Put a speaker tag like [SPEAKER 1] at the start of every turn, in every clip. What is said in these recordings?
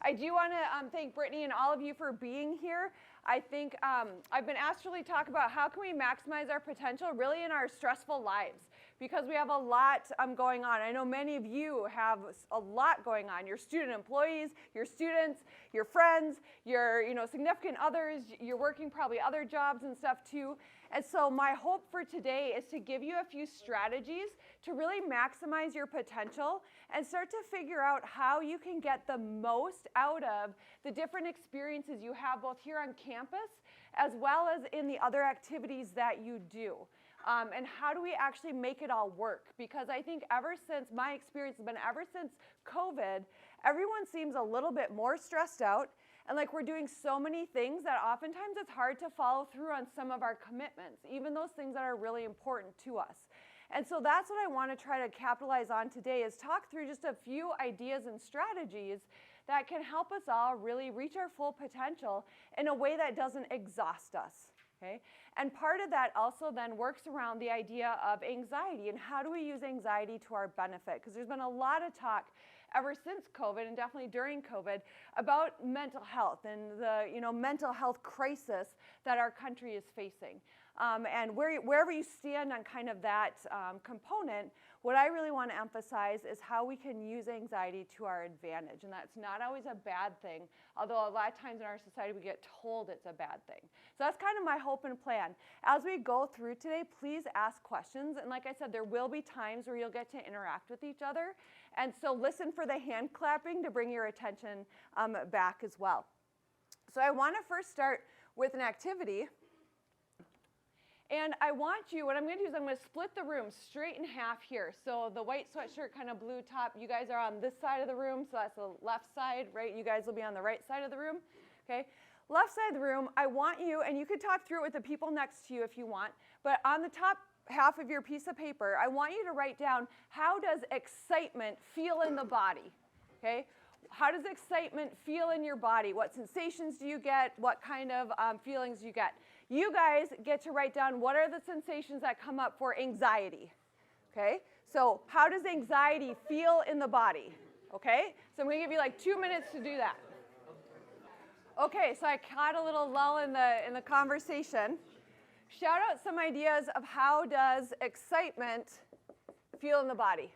[SPEAKER 1] I do want to thank Brittany and all of you for being here. I think I've been asked to really talk about how can we maximize our potential really in our stressful lives, because we have a lot going on. I know many of you have a lot going on. Your student employees, your students, your friends, your significant others, you're working probably other jobs and stuff too. And so my hope for today is to give you a few strategies to really maximize your potential and start to figure out how you can get the most out of the different experiences you have both here on campus as well as in the other activities that you do. And how do we actually make it all work? Because I think ever since, my experience has been ever since COVID, everyone seems a little bit more stressed out, and like we're doing so many things that oftentimes it's hard to follow through on some of our commitments, even those things that are really important to us. And so that's what I want to try to capitalize on today, is talk through just a few ideas and strategies that can help us all really reach our full potential in a way that doesn't exhaust us. Okay? And part of that also then works around the idea of anxiety and how do we use anxiety to our benefit, because there's been a lot of talk ever since COVID and definitely during COVID about mental health and the mental health crisis that our country is facing. And wherever you stand on kind of that component, what I really want to emphasize is how we can use anxiety to our advantage. And that's not always a bad thing, although a lot of times in our society we get told it's a bad thing. So that's kind of my hope and plan. As we go through today, please ask questions. And like I said, there will be times where you'll get to interact with each other. And so listen for the hand clapping to bring your attention back as well. So I want to first start with an activity. And I want you, what I'm going to do is I'm going to split the room straight in half here. So the white sweatshirt, kind of blue top, you guys are on this side of the room, so that's the left side, right? You guys will be on the right side of the room, okay? Left side of the room, I want you, and you could talk through it with the people next to you if you want, but on the top half of your piece of paper, I want you to write down, how does excitement feel in the body, okay? How does excitement feel in your body? What sensations do you get? What kind of feelings do you get? You guys get to write down what are the sensations that come up for anxiety, okay? So how does anxiety feel in the body, okay? So I'm going to give you like 2 minutes to do that. Okay, so I caught a little lull in the conversation. Shout out some ideas of how does excitement feel in the body.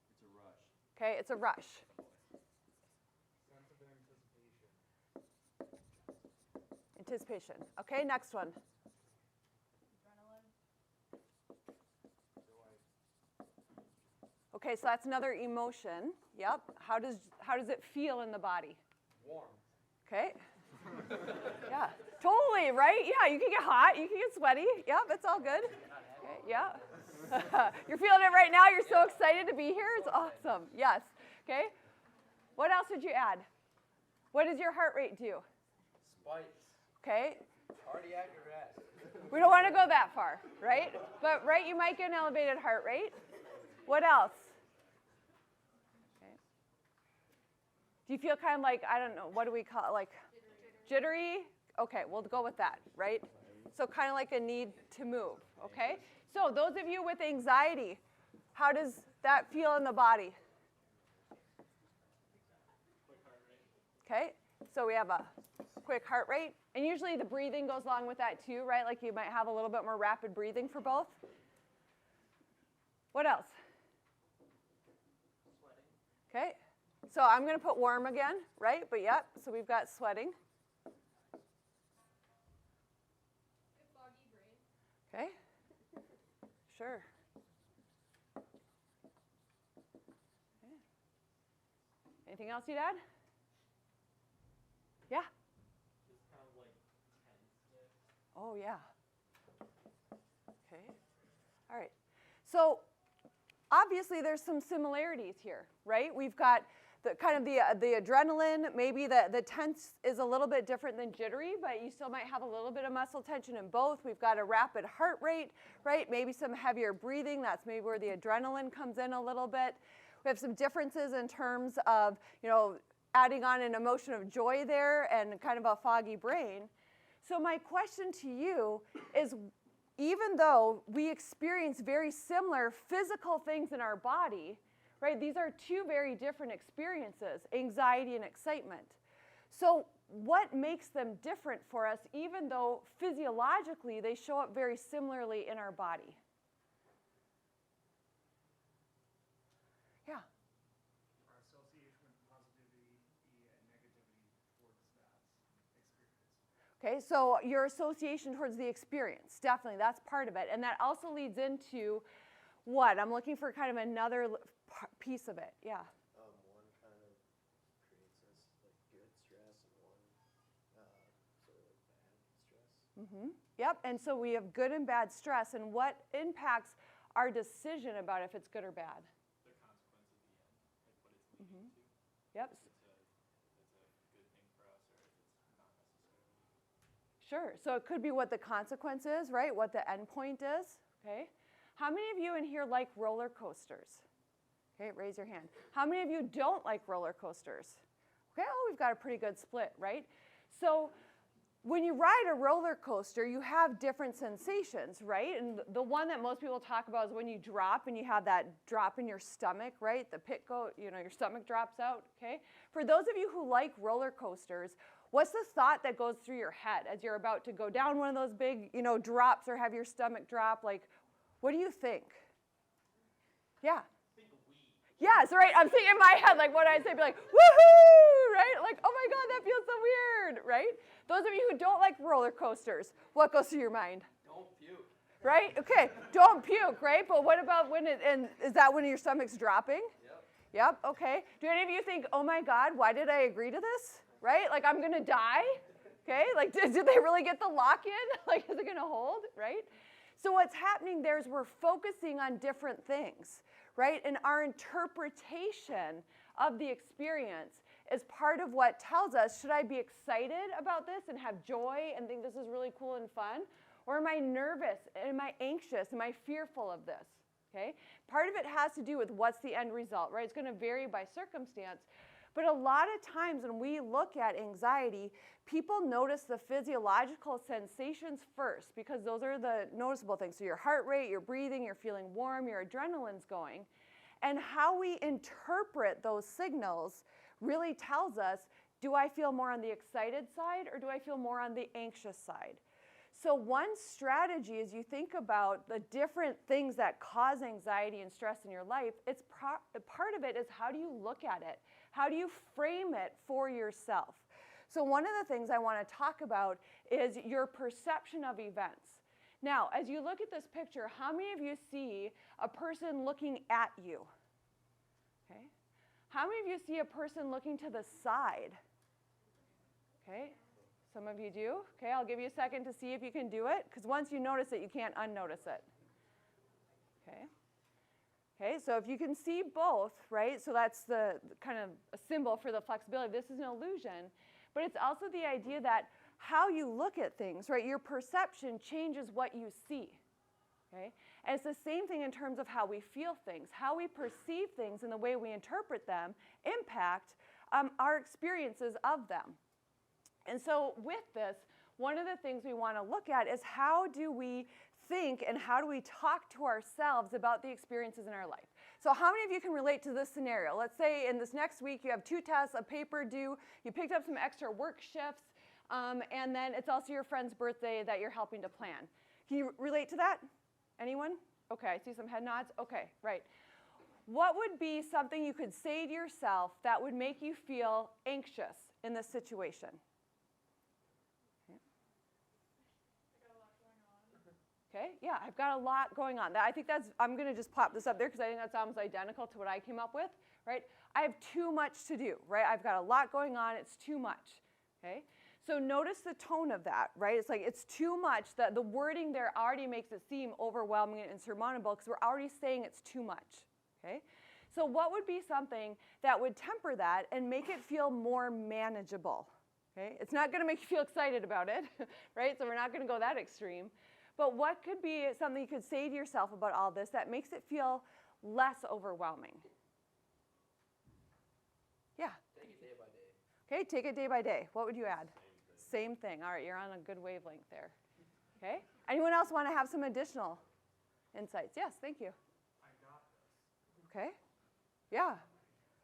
[SPEAKER 2] It's a rush.
[SPEAKER 1] Okay, it's a rush.
[SPEAKER 2] Sense of anticipation.
[SPEAKER 1] Anticipation. Okay, next one.
[SPEAKER 3] Adrenaline.
[SPEAKER 2] Joy.
[SPEAKER 1] Okay, so that's another emotion. Yep. How does it feel in the body?
[SPEAKER 2] Warm.
[SPEAKER 1] Okay. Yeah. Totally, right? Yeah, you can get hot, you can get sweaty. Yep, it's all good. Okay, yeah. You're feeling it right now. You're so excited to be here. It's awesome. Yes. Okay. What else would you add? What does your heart rate do?
[SPEAKER 2] Spikes.
[SPEAKER 1] Okay.
[SPEAKER 2] Cardiac arrest.
[SPEAKER 1] We don't want to go that far, right? But, right, you might get an elevated heart rate. What else? Okay. Do you feel kind of like, I don't know, what do we call it, like jittery? Okay, we'll go with that, right? So kind of like a need to move, okay? So those of you with anxiety, how does that feel in the body?
[SPEAKER 2] Quick heart rate.
[SPEAKER 1] Okay, so we have a quick heart rate. And usually the breathing goes along with that too, right? Like you might have a little bit more rapid breathing for both. What else?
[SPEAKER 2] Sweating.
[SPEAKER 1] Okay, so I'm going to put warm again, right? But yep, so we've got sweating.
[SPEAKER 3] Foggy brain.
[SPEAKER 1] Okay, sure. Okay. Anything else you'd add? Yeah.
[SPEAKER 2] Just kind of like tenseness.
[SPEAKER 1] Oh, yeah. Okay. All right. So obviously there's some similarities here, right? We've got the kind of the adrenaline, maybe the tense is a little bit different than jittery, but you still might have a little bit of muscle tension in both. We've got a rapid heart rate, right? Maybe some heavier breathing. That's maybe where the adrenaline comes in a little bit. We have some differences in terms of, adding on an emotion of joy there and kind of a foggy brain. So my question to you is, even though we experience very similar physical things in our body, right? These are two very different experiences, anxiety and excitement. So what makes them different for us, even though physiologically they show up very similarly in our body? Yeah.
[SPEAKER 4] Our association with positivity and negativity towards that experience.
[SPEAKER 1] Okay, so your association towards the experience, definitely, that's part of it. And that also leads into what? I'm looking for kind of another piece of it. Yeah.
[SPEAKER 2] One kind of creates us like good stress, and one sort of like bad stress.
[SPEAKER 1] Yep, and so we have good and bad stress, and what impacts our decision about if it's good or bad?
[SPEAKER 2] The consequence at the end, like what it's leading to.
[SPEAKER 1] Yep.
[SPEAKER 2] If it's a good thing for us, or if it's not necessarily.
[SPEAKER 1] Sure, so it could be what the consequence is, right? What the end point is, okay? How many of you in here like roller coasters? Okay, raise your hand. How many of you don't like roller coasters? Okay, oh, we've got a pretty good split, right? So when you ride a roller coaster, you have different sensations, right? And the one that most people talk about is when you drop and you have that drop in your stomach, right? The pit your stomach drops out, okay? For those of you who like roller coasters, what's the thought that goes through your head as you're about to go down one of those big, drops or have your stomach drop? Like, what do you think? Yeah. Yes, right. I'm thinking in my head, like what I'd say, be like, woohoo, right? Like, oh my God, that feels so weird, right? Those of you who don't like roller coasters, what goes through your mind?
[SPEAKER 2] Don't puke.
[SPEAKER 1] Right? Okay, don't puke, right? But what about and is that when your stomach's dropping? Yep, okay. Do any of you think, oh my God, why did I agree to this? Right? Like, I'm going to die? Okay, like, did they really get the lock in? Like, is it going to hold, right? So what's happening there is we're focusing on different things, right? And our interpretation of the experience is part of what tells us, should I be excited about this and have joy and think this is really cool and fun? Or am I nervous? Am I anxious? Am I fearful of this? Okay? Part of it has to do with what's the end result, right? It's going to vary by circumstance. But a lot of times when we look at anxiety, people notice the physiological sensations first because those are the noticeable things. So your heart rate, your breathing, you're feeling warm, your adrenaline's going. And how we interpret those signals really tells us, do I feel more on the excited side or do I feel more on the anxious side? So one strategy is you think about the different things that cause anxiety and stress in your life. It's part of it is how do you look at it? How do you frame it for yourself? So one of the things I want to talk about is your perception of events. Now, as you look at this picture, how many of you see a person looking at you? Okay. How many of you see a person looking to the side? Okay. Some of you do. Okay, I'll give you a second to see if you can do it, because once you notice it, you can't unnotice it. Okay. Okay, so if you can see both, right, so that's the kind of a symbol for the flexibility. This is an illusion, but it's also the idea that how you look at things, right, your perception changes what you see. Okay? And it's the same thing in terms of how we feel things. How we perceive things and the way we interpret them impact our experiences of them. And so with this, one of the things we want to look at is how do we think and how do we talk to ourselves about the experiences in our life. So how many of you can relate to this scenario? Let's say in this next week you have 2 tests, a paper due, you picked up some extra work shifts, and then it's also your friend's birthday that you're helping to plan. Can you relate to that? Anyone? Okay, I see some head nods. Okay, right. What would be something you could say to yourself that would make you feel anxious in this situation? Okay, yeah, I've got a lot going on. I think I'm going to just pop this up there because I think that's almost identical to what I came up with, right? I have too much to do, right? I've got a lot going on. It's too much, okay? So notice the tone of that, right? It's like it's too much. The wording there already makes it seem overwhelming and insurmountable because we're already saying it's too much, okay? So what would be something that would temper that and make it feel more manageable, okay? It's not going to make you feel excited about it, right? So we're not going to go that extreme. But what could be something you could say to yourself about all this that makes it feel less overwhelming? Yeah.
[SPEAKER 2] Take it day by day.
[SPEAKER 1] Okay, take it day by day. What would you add? Same thing. All right, you're on a good wavelength there. Okay. Anyone else want to have some additional insights? Yes, thank you.
[SPEAKER 4] I got this.
[SPEAKER 1] Okay. Yeah.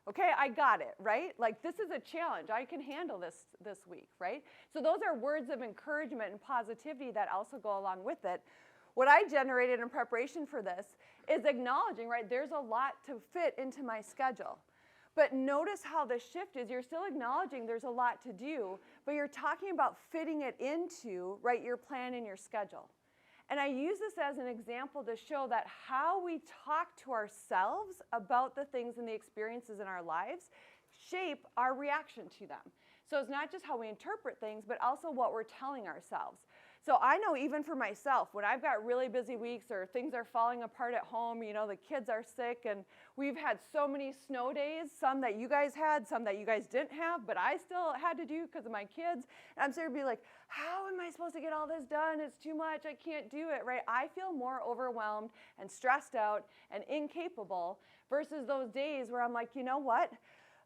[SPEAKER 1] Okay, I got it, right? Like, this is a challenge. I can handle this week, right? So those are words of encouragement and positivity that also go along with it. What I generated in preparation for this is acknowledging, right, there's a lot to fit into my schedule. But notice how the shift is. You're still acknowledging there's a lot to do, but you're talking about fitting it into, right, your plan and your schedule. And I use this as an example to show that how we talk to ourselves about the things and the experiences in our lives shape our reaction to them. So it's not just how we interpret things, but also what we're telling ourselves. So I know even for myself, when I've got really busy weeks or things are falling apart at home, you know, the kids are sick and we've had so many snow days, some that you guys had, some that you guys didn't have, but I still had to do because of my kids. And I'm sitting there be like, how am I supposed to get all this done? It's too much. I can't do it, right? I feel more overwhelmed and stressed out and incapable versus those days where I'm like, you know what?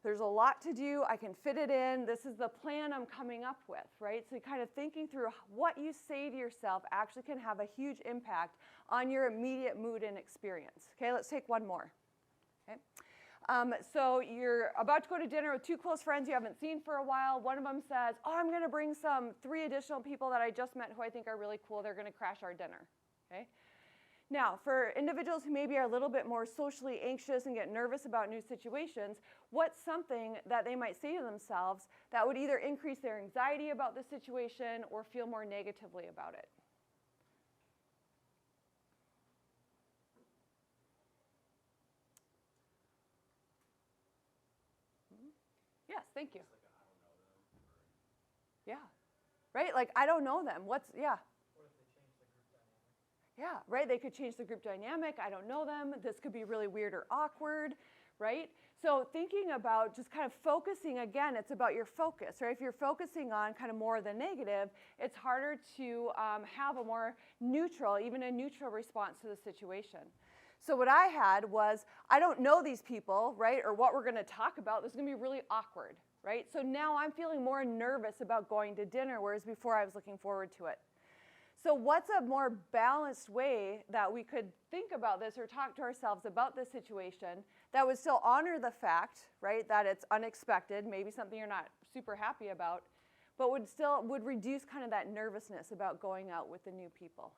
[SPEAKER 1] There's a lot to do. I can fit it in. This is the plan I'm coming up with, right? So kind of thinking through what you say to yourself actually can have a huge impact on your immediate mood and experience. Okay, let's take one more. Okay. So you're about to go to dinner with two close friends you haven't seen for a while. One of them says, oh, I'm going to bring 3 additional people that I just met who I think are really cool. They're going to crash our dinner. Okay. Now, for individuals who maybe are a little bit more socially anxious and get nervous about new situations, what's something that they might say to themselves that would either increase their anxiety about the situation or feel more negatively about it? Yes, thank you. Yeah, right? Like, I don't know them. Yeah. Yeah, right? They could change the group dynamic. I don't know them. This could be really weird or awkward, right? So thinking about just kind of focusing, again, it's about your focus, right? If you're focusing on kind of more of the negative, it's harder to have a more neutral, even a neutral response to the situation. So what I had was, I don't know these people, right? Or what we're going to talk about. This is going to be really awkward, right? So now I'm feeling more nervous about going to dinner, whereas before I was looking forward to it. So what's a more balanced way that we could think about this or talk to ourselves about this situation that would still honor the fact, right, that it's unexpected, maybe something you're not super happy about, but would reduce kind of that nervousness about going out with the new people?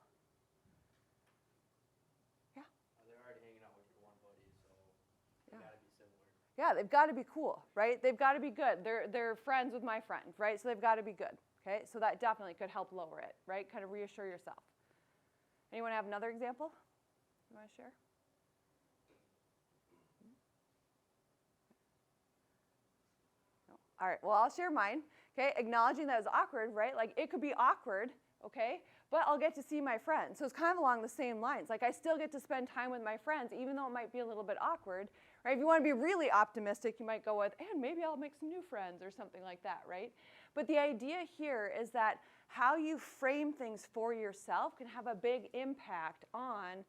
[SPEAKER 1] Yeah?
[SPEAKER 2] They're already hanging out with your one buddy, so they gotta be similar.
[SPEAKER 1] Yeah, they've got to be cool, right? They've got to be good. They're friends with my friend, right? So they've got to be good. Okay, so that definitely could help lower it, right? Kind of reassure yourself. Anyone have another example you want to share? No? All right, well, I'll share mine. Okay, acknowledging that it's awkward, right? Like, it could be awkward, okay, but I'll get to see my friends. So it's kind of along the same lines. Like, I still get to spend time with my friends, even though it might be a little bit awkward, right? If you want to be really optimistic, you might go with, and maybe I'll make some new friends or something like that, right? But the idea here is that how you frame things for yourself can have a big impact on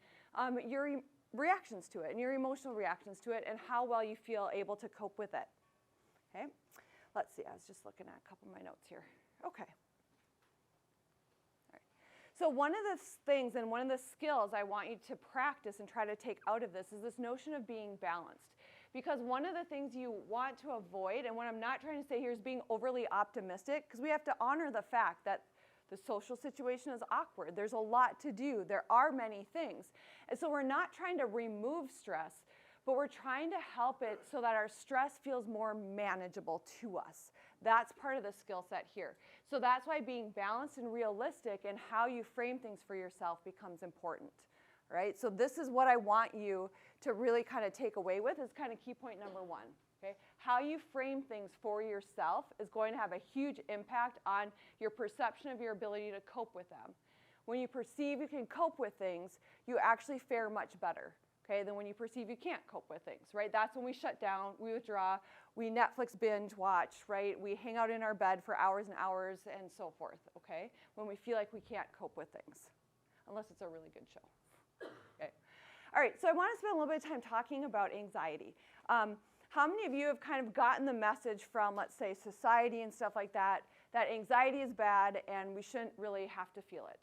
[SPEAKER 1] your reactions to it and your emotional reactions to it and how well you feel able to cope with it. Okay, let's see. I was just looking at a couple of my notes here. Okay. All right. So one of the things and one of the skills I want you to practice and try to take out of this is this notion of being balanced. Because one of the things you want to avoid, and what I'm not trying to say here is being overly optimistic, because we have to honor the fact that the social situation is awkward. There's a lot to do. There are many things. And so we're not trying to remove stress, but we're trying to help it so that our stress feels more manageable to us. That's part of the skill set here. So that's why being balanced and realistic in how you frame things for yourself becomes important. Right? So this is what I want you to really kind of take away with is kind of key point number 1. Okay? How you frame things for yourself is going to have a huge impact on your perception of your ability to cope with them. When you perceive you can cope with things, you actually fare much better, okay, than when you perceive you can't cope with things, right? That's when we shut down, we withdraw, we Netflix binge watch, right? We hang out in our bed for hours and hours and so forth, okay? When we feel like we can't cope with things, unless it's a really good show. Okay. All right, so I want to spend a little bit of time talking about anxiety. How many of you have kind of gotten the message from, let's say, society and stuff like that, that anxiety is bad and we shouldn't really have to feel it?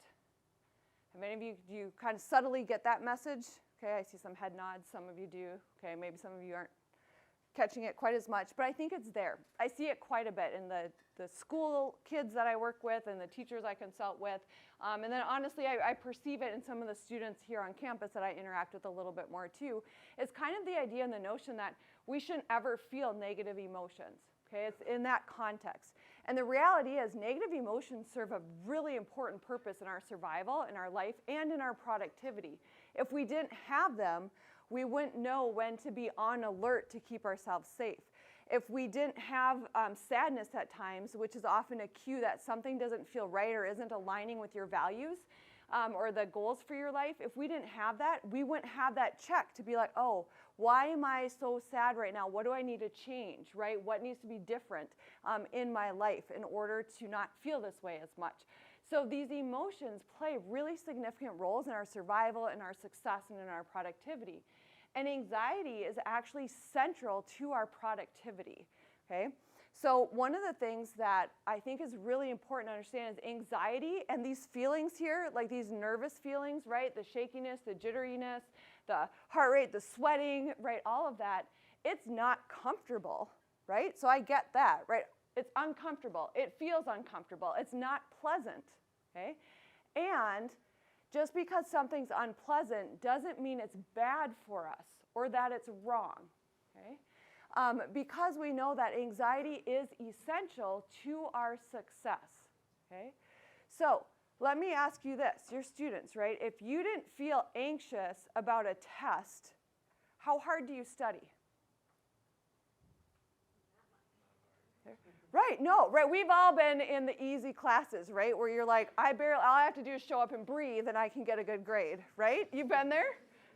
[SPEAKER 1] How many of you, do you kind of subtly get that message? Okay, I see some head nods, some of you do. Okay, maybe some of you aren't catching it quite as much, but I think it's there. I see it quite a bit in the school kids that I work with and the teachers I consult with. And then honestly, I perceive it in some of the students here on campus that I interact with a little bit more too. It's kind of the idea and the notion that we shouldn't ever feel negative emotions. Okay, it's in that context. And the reality is negative emotions serve a really important purpose in our survival, in our life, and in our productivity. If we didn't have them, we wouldn't know when to be on alert to keep ourselves safe. If we didn't have sadness at times, which is often a cue that something doesn't feel right or isn't aligning with your values or the goals for your life, if we didn't have that, we wouldn't have that check to be like, oh, why am I so sad right now? What do I need to change, right? What needs to be different in my life in order to not feel this way as much? So these emotions play really significant roles in our survival, in our success, and in our productivity. And anxiety is actually central to our productivity, okay? So one of the things that I think is really important to understand is anxiety and these feelings here, like these nervous feelings, right? The shakiness, the jitteriness, the heart rate, the sweating, right? All of that, it's not comfortable, right? So I get that, right? It's uncomfortable. It feels uncomfortable. It's not pleasant, okay? And just because something's unpleasant doesn't mean it's bad for us or that it's wrong, okay? Because we know that anxiety is essential to our success, okay? So let me ask you this, your students, right? If you didn't feel anxious about a test, how hard do you study? Right, no, right, we've all been in the easy classes, right, where you're like, all I have to do is show up and breathe and I can get a good grade, right? You've been there?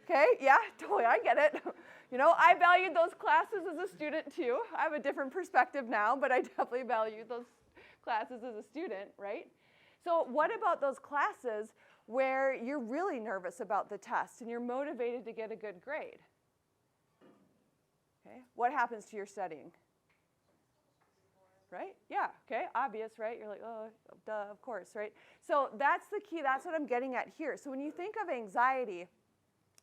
[SPEAKER 1] Okay, yeah, totally, I get it. You know, I valued those classes as a student too. I have a different perspective now, but I definitely valued those classes as a student, right? So what about those classes where you're really nervous about the test and you're motivated to get a good grade? Okay, what happens to your studying? Right? Yeah, okay, obvious, right? You're like, oh, duh, of course, right? So that's the key, that's what I'm getting at here. So when you think of anxiety,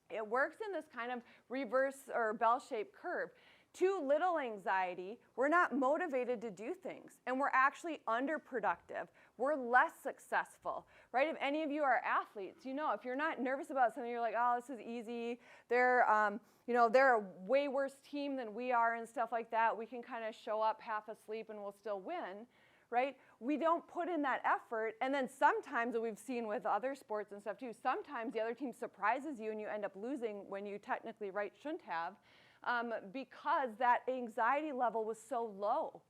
[SPEAKER 1] it works in this kind of reverse or bell-shaped curve. Too little anxiety, we're not motivated to do things, and we're actually underproductive. We're less successful, right? If any of you are athletes, you know, if you're not nervous about something, you're like, oh, this is easy. They're a way worse team than we are and stuff like that. We can kind of show up half asleep and we'll still win, right? We don't put in that effort, and then sometimes, we've seen with other sports and stuff too, sometimes the other team surprises you and you end up losing when you technically shouldn't have, because that anxiety level was so low,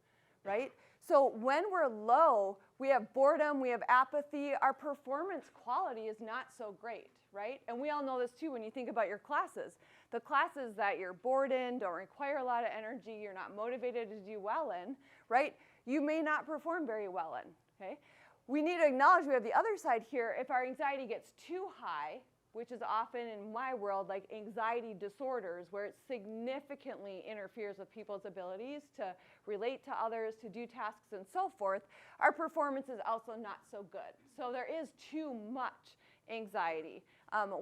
[SPEAKER 1] right? So when we're low, we have boredom, we have apathy, our performance quality is not so great, right? And we all know this too when you think about your classes. The classes that you're bored in, don't require a lot of energy, you're not motivated to do well in, right? You may not perform very well in, okay? We need to acknowledge we have the other side here. If our anxiety gets too high, which is often in my world like anxiety disorders, where it significantly interferes with people's abilities to relate to others, to do tasks and so forth, our performance is also not so good. So there is too much anxiety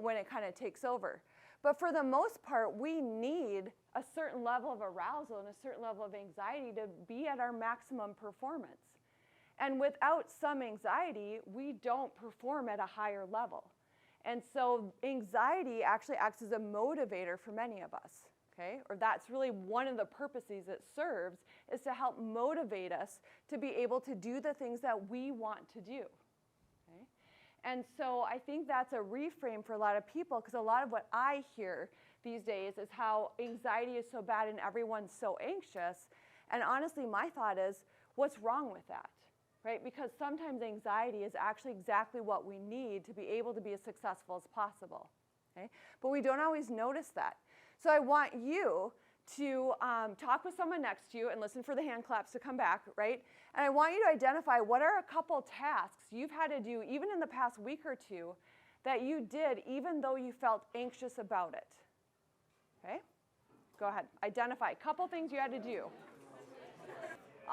[SPEAKER 1] when it kind of takes over. But for the most part, we need a certain level of arousal and a certain level of anxiety to be at our maximum performance. And without some anxiety, we don't perform at a higher level. And so anxiety actually acts as a motivator for many of us, okay? Or that's really one of the purposes it serves, is to help motivate us to be able to do the things that we want to do, okay? And so I think that's a reframe for a lot of people, because a lot of what I hear these days is how anxiety is so bad and everyone's so anxious. And honestly, my thought is, what's wrong with that? Right? Because sometimes anxiety is actually exactly what we need to be able to be as successful as possible. Okay? But we don't always notice that. So I want you to talk with someone next to you and listen for the hand claps to come back, right? And I want you to identify what are a couple tasks you've had to do even in the past week or two that you did even though you felt anxious about it. Okay? Go ahead. Identify a couple things you had to do.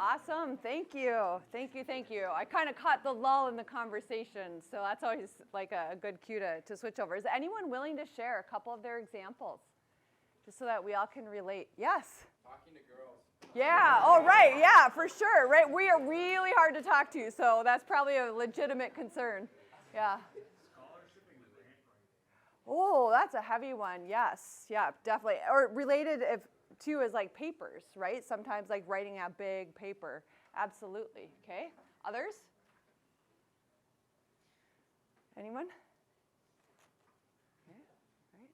[SPEAKER 1] Awesome, thank you, thank you, thank you. I kind of caught the lull in the conversation, so that's always like a good cue to switch over. Is anyone willing to share a couple of their examples, just so that we all can relate? Yes?
[SPEAKER 2] Talking talking to girls.
[SPEAKER 1] Yeah, oh, right, yeah, for sure, right? We are really hard to talk to, so that's probably a legitimate concern. Yeah.
[SPEAKER 4] Scholarship and grant writing.
[SPEAKER 1] Oh, that's a heavy one, yes, yeah, definitely. Or related to is like papers, right? Sometimes like writing a big paper, absolutely, okay? Others? Anyone? Okay, right.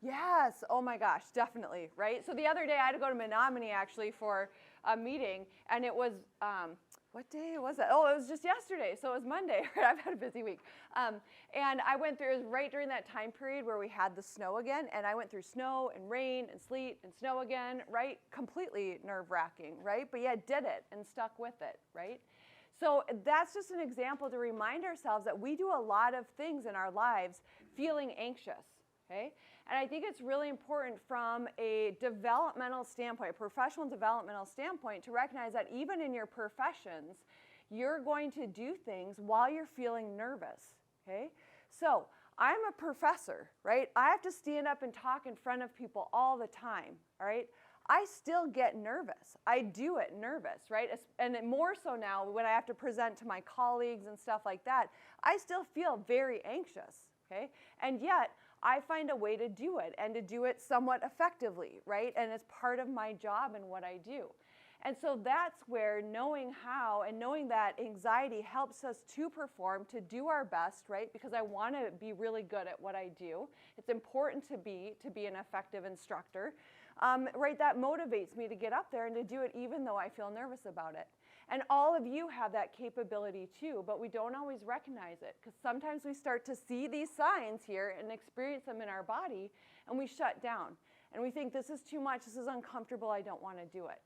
[SPEAKER 1] Yes, oh my gosh, definitely, right? So the other day I had to go to Menominee actually for a meeting, and it was, what day was it? Oh, it was just yesterday, so it was Monday. I've had a busy week. And I went through, it was right during that time period where we had the snow again, and I went through snow and rain and sleet and snow again, right? Completely nerve-wracking, right? But yet did it and stuck with it, right? So that's just an example to remind ourselves that we do a lot of things in our lives feeling anxious, okay? And I think it's really important from a developmental standpoint, a professional developmental standpoint, to recognize that even in your professions, you're going to do things while you're feeling nervous, okay? So I'm a professor, right? I have to stand up and talk in front of people all the time, all right? I still get nervous. I do it nervous, right? And more so now when I have to present to my colleagues and stuff like that, I still feel very anxious, okay? And yet, I find a way to do it and to do it somewhat effectively, right? And it's part of my job and what I do. And so that's where knowing how and knowing that anxiety helps us to perform, to do our best, right? Because I want to be really good at what I do. It's important to be an effective instructor, right? That motivates me to get up there and to do it even though I feel nervous about it. And all of you have that capability too, but we don't always recognize it because sometimes we start to see these signs here and experience them in our body and we shut down. And we think this is too much, this is uncomfortable, I don't want to do it.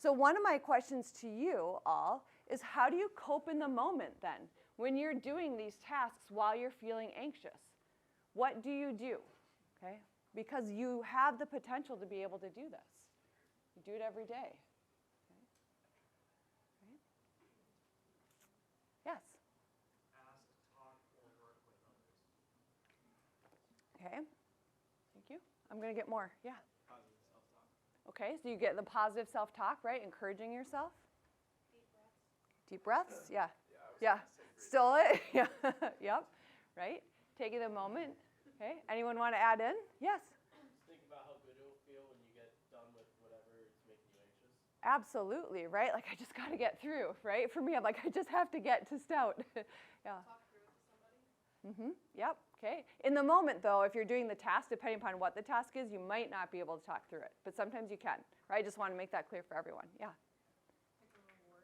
[SPEAKER 1] So one of my questions to you all is how do you cope in the moment then when you're doing these tasks while you're feeling anxious? What do you do? Okay? Because you have the potential to be able to do this. You do it every day. Yes.
[SPEAKER 4] Ask, talk, or work with others.
[SPEAKER 1] Okay. Thank you. I'm going to get more. Yeah.
[SPEAKER 2] Positive self-talk.
[SPEAKER 1] Okay, so you get the positive self-talk, right? Encouraging yourself.
[SPEAKER 3] Deep breaths.
[SPEAKER 1] Deep breaths? Yeah. Yeah. Still it? Yeah. Yep. Right? Taking the moment. Okay. Anyone want to add in? Yes.
[SPEAKER 2] Just think about how good it'll feel when you get done with whatever is making you anxious.
[SPEAKER 1] Absolutely, right? Like I just got to get through, right? For me, I'm like, I just have to get to stout. Yeah.
[SPEAKER 3] Talk through it with somebody.
[SPEAKER 1] Yep. Okay. In the moment, though, if you're doing the task, depending upon what the task is, you might not be able to talk through it. But sometimes you can, right? I just want to make that clear for everyone. Yeah.
[SPEAKER 3] Like a reward.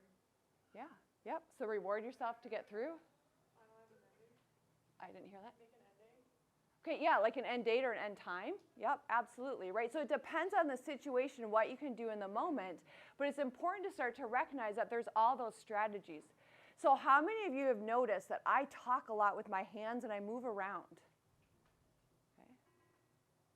[SPEAKER 1] Yeah. Yep. So reward yourself to get through.
[SPEAKER 3] I don't have an ending.
[SPEAKER 1] I didn't hear that.
[SPEAKER 3] Make an ending.
[SPEAKER 1] Okay, yeah, like an end date or an end time. Yep, absolutely, right? So it depends on the situation, what you can do in the moment, but it's important to start to recognize that there's all those strategies. So how many of you have noticed that I talk a lot with my hands and I move around?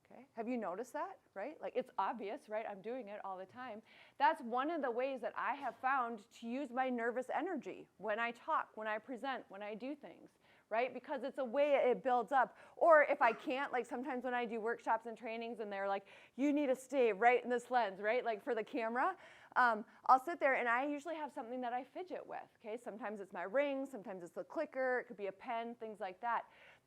[SPEAKER 1] Okay. Have you noticed that, right? Like it's obvious, right? I'm doing it all the time. That's one of the ways that I have found to use my nervous energy when I talk, when I present, when I do things. Right? Because it's a way it builds up. Or if I can't, like sometimes when I do workshops and trainings and they're like, you need to stay right in this lens, right? Like for the camera, I'll sit there and I usually have something that I fidget with, okay? Sometimes it's my ring, sometimes it's the clicker, it could be a pen, things like that.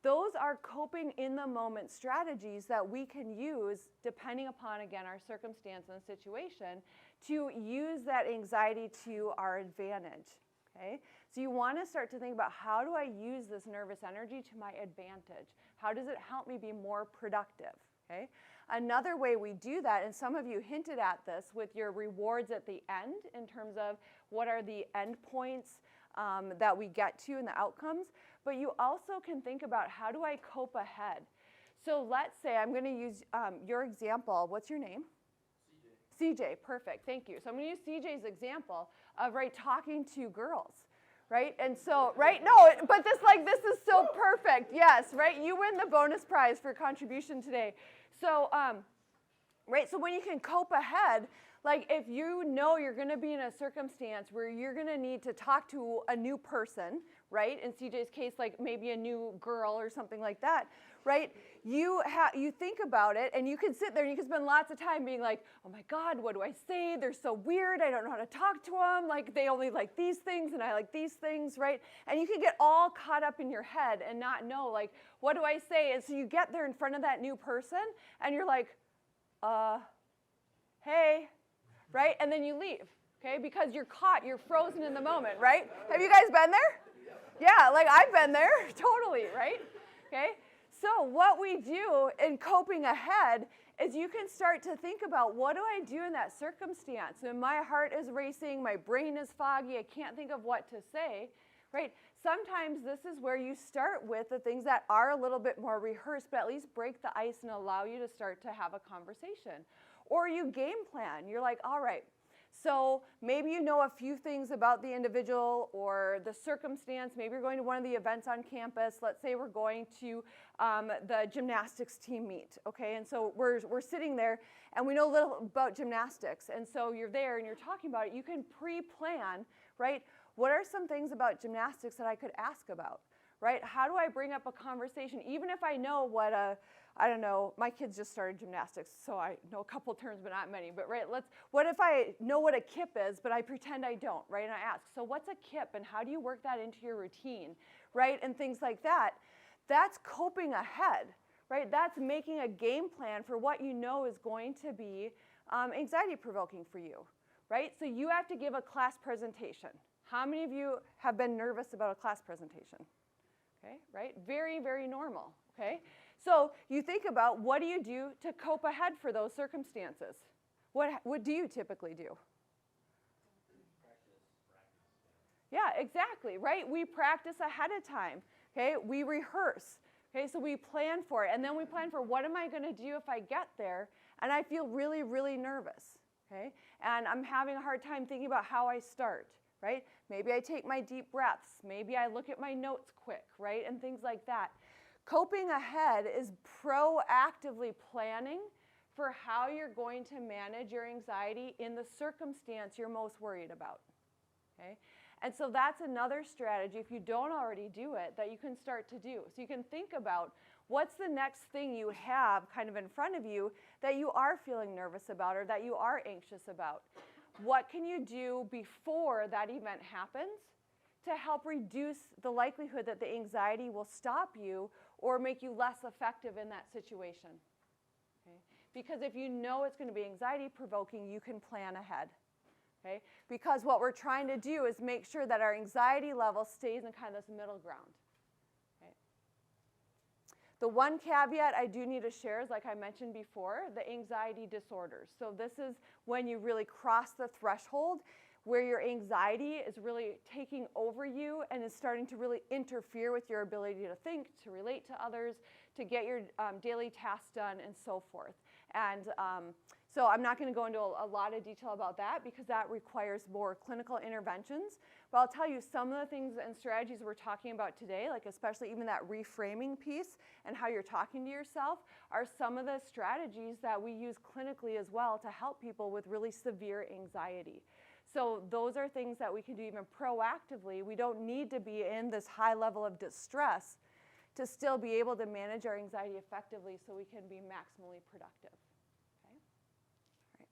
[SPEAKER 1] Those are coping in the moment strategies that we can use depending upon, again, our circumstance and situation to use that anxiety to our advantage. Okay? So you want to start to think about how do I use this nervous energy to my advantage? How does it help me be more productive? Okay? Another way we do that, and some of you hinted at this with your rewards at the end in terms of what are the end points that we get to and the outcomes, but you also can think about how do I cope ahead? So let's say I'm going to use your example. What's your name? CJ, perfect, thank you. So I'm going to use CJ's example of, right, talking to girls, right? And so, right, no, but this is so perfect, yes, right? You win the bonus prize for contribution today. So, right, so when you can cope ahead, Like if you know you're going to be in a circumstance where you're going to need to talk to a new person, right? In CJ's case, like maybe a new girl or something like that, right? You think about it, and you can sit there and you can spend lots of time being like, oh my God, what do I say? They're so weird. I don't know how to talk to them. Like they only like these things and I like these things, right? And you can get all caught up in your head and not know, like, what do I say? And so you get there in front of that new person and you're like, hey, right? And then you leave, okay? Because you're caught, you're frozen in the moment, right? Have you guys been there? Yeah, like I've been there, totally, right? Okay? So what we do in coping ahead is you can start to think about, what do I do in that circumstance? And my heart is racing, my brain is foggy, I can't think of what to say, right? Sometimes this is where you start with the things that are a little bit more rehearsed, but at least break the ice and allow you to start to have a conversation. Or you game plan. You're like, all right, so maybe you know a few things about the individual or the circumstance. Maybe you're going to one of the events on campus. Let's say we're going to the gymnastics team meet, okay? And so we're sitting there, and we know a little about gymnastics. And so you're there, and you're talking about it. You can pre-plan, right? What are some things about gymnastics that I could ask about, right? How do I bring up a conversation, even if I know what I don't know, my kids just started gymnastics, so I know a couple terms, but not many. But right, what if I know what a kip is, but I pretend I don't, right? And I ask, so what's a kip, and how do you work that into your routine, right? And things like that. That's coping ahead, right? That's making a game plan for what you know is going to be anxiety provoking for you, right? So you have to give a class presentation. How many of you have been nervous about a class presentation? Okay, right? Very, very normal, okay? So you think about, what do you do to cope ahead for those circumstances? What do you typically do?
[SPEAKER 2] Practice.
[SPEAKER 1] Yeah, exactly, right? We practice ahead of time, okay? We rehearse, okay? So we plan for it, and then we plan for, what am I going to do if I get there and I feel really, really nervous, okay? And I'm having a hard time thinking about how I start, right? Maybe I take my deep breaths. Maybe I look at my notes quick, right? And things like that. Coping ahead is proactively planning for how you're going to manage your anxiety in the circumstance you're most worried about, okay? And so that's another strategy, if you don't already do it, that you can start to do. So you can think about, what's the next thing you have kind of in front of you that you are feeling nervous about or that you are anxious about? What can you do before that event happens to help reduce the likelihood that the anxiety will stop you or make you less effective in that situation? Okay? Because if you know it's going to be anxiety provoking, you can plan ahead. Okay? Because what we're trying to do is make sure that our anxiety level stays in kind of this middle ground. Okay? The one caveat I do need to share is, like I mentioned before, the anxiety disorders. So this is when you really cross the threshold where your anxiety is really taking over you and is starting to really interfere with your ability to think, to relate to others, to get your daily tasks done, and so forth. And so I'm not going to go into a lot of detail about that because that requires more clinical interventions. But I'll tell you some of the things and strategies we're talking about today, like especially even that reframing piece and how you're talking to yourself, are some of the strategies that we use clinically as well to help people with really severe anxiety. So those are things that we can do even proactively. We don't need to be in this high level of distress to still be able to manage our anxiety effectively so we can be maximally productive. Okay? All right.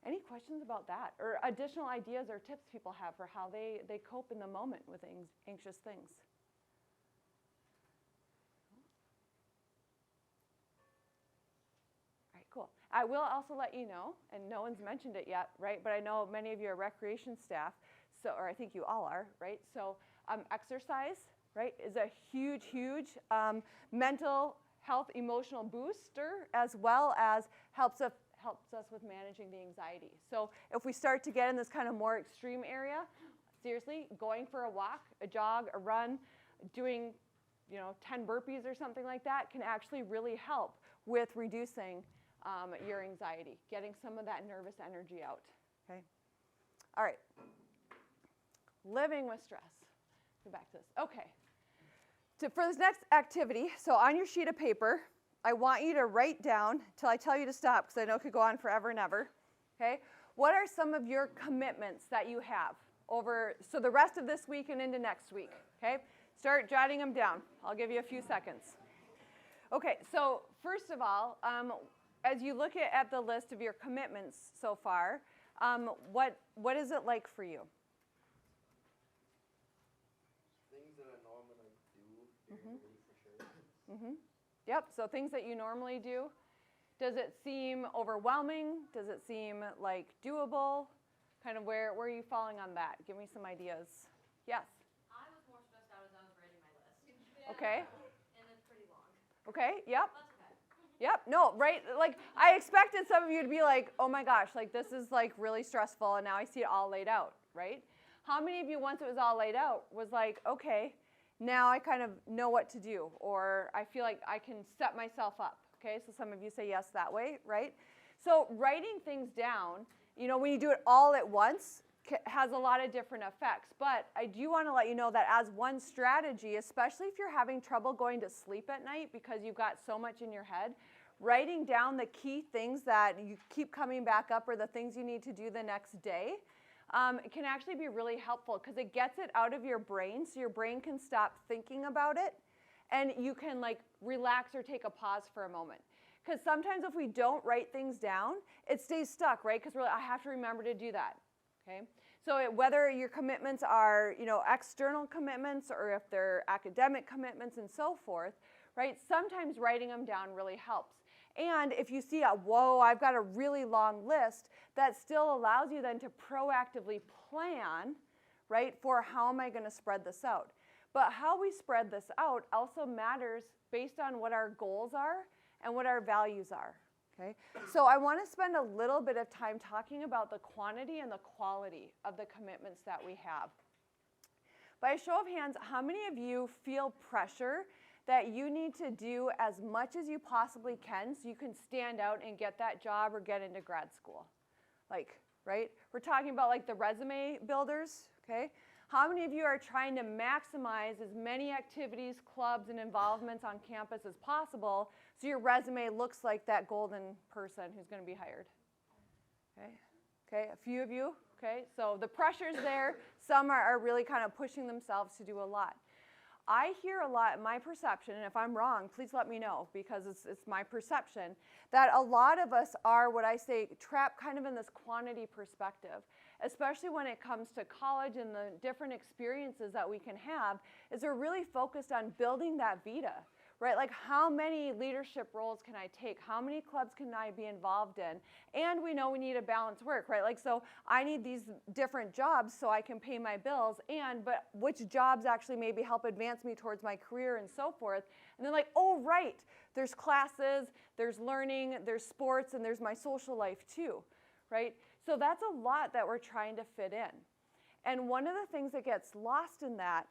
[SPEAKER 1] Any questions about that? Or additional ideas or tips people have for how they cope in the moment with anxious things? Cool. I will also let you know, and no one's mentioned it yet, right? But I know many of you are recreation staff, so, or I think you all are, right? So exercise, right, is a huge, huge mental health, emotional booster, as well as helps us with managing the anxiety. So if we start to get in this kind of more extreme area, seriously, going for a walk, a jog, a run, doing 10 burpees or something like that can actually really help with reducing your anxiety, getting some of that nervous energy out, okay? All right. Living with stress. Go back to this. Okay. For this next activity, so on your sheet of paper, I want you to write down till I tell you to stop because I know it could go on forever and ever. Okay? What are some of your commitments that you have over, so the rest of this week and into next week? Okay? Start jotting them down. I'll give you a few seconds. Okay, so first of all, as you look at the list of your commitments so far, what is it like for you?
[SPEAKER 2] Things that I normally do during the week for sure.
[SPEAKER 1] Mm-hmm. Yep, so things that you normally do. Does it seem overwhelming? Does it seem like doable? Kind of where are you falling on that? Give me some ideas. Yes?
[SPEAKER 3] I was more stressed out as I was writing my list.
[SPEAKER 1] Okay.
[SPEAKER 3] And it's pretty long.
[SPEAKER 1] Okay, yep.
[SPEAKER 3] That's okay.
[SPEAKER 1] Yep, no, right, like, I expected some of you to be like, oh my gosh, like, this is, like, really stressful, and now I see it all laid out, right? How many of you, once it was all laid out, was like, okay, now I kind of know what to do, or I feel like I can set myself up, okay? So some of you say yes that way, right? So writing things down, you know, when you do it all at once, has a lot of different effects, but I do want to let you know that as one strategy, especially if you're having trouble going to sleep at night because you've got so much in your head, writing down the key things that you keep coming back up or the things you need to do the next day can actually be really helpful because it gets it out of your brain so your brain can stop thinking about it and you can like relax or take a pause for a moment. Because sometimes if we don't write things down, it stays stuck, right? Because we're like, I have to remember to do that. Okay, so whether your commitments are, you know, external commitments or if they're academic commitments and so forth, right? Sometimes writing them down really helps. And if you see whoa, I've got a really long list, that still allows you then to proactively plan, right, for how am I going to spread this out. But how we spread this out also matters based on what our goals are and what our values are. Okay? So I want to spend a little bit of time talking about the quantity and the quality of the commitments that we have. By a show of hands, how many of you feel pressure that you need to do as much as you possibly can so you can stand out and get that job or get into grad school? Like, right? We're talking about like the resume builders, okay? How many of you are trying to maximize as many activities, clubs, and involvements on campus as possible so your resume looks like that golden person who's going to be hired? Okay, okay, a few of you, okay? So the pressure's there. Some are really kind of pushing themselves to do a lot. I hear a lot, my perception, and if I'm wrong, please let me know because it's my perception, that a lot of us are what I say trapped kind of in this quantity perspective, especially when it comes to college and the different experiences that we can have, is we're really focused on building that vita, right? Like how many leadership roles can I take? How many clubs can I be involved in? And we know we need a balanced work, right? Like, so I need these different jobs so I can pay my bills, but which jobs actually maybe help advance me towards my career and so forth. And then like, oh, right, there's classes, there's learning, there's sports, and there's my social life too, right? So that's a lot that we're trying to fit in. And one of the things that gets lost in that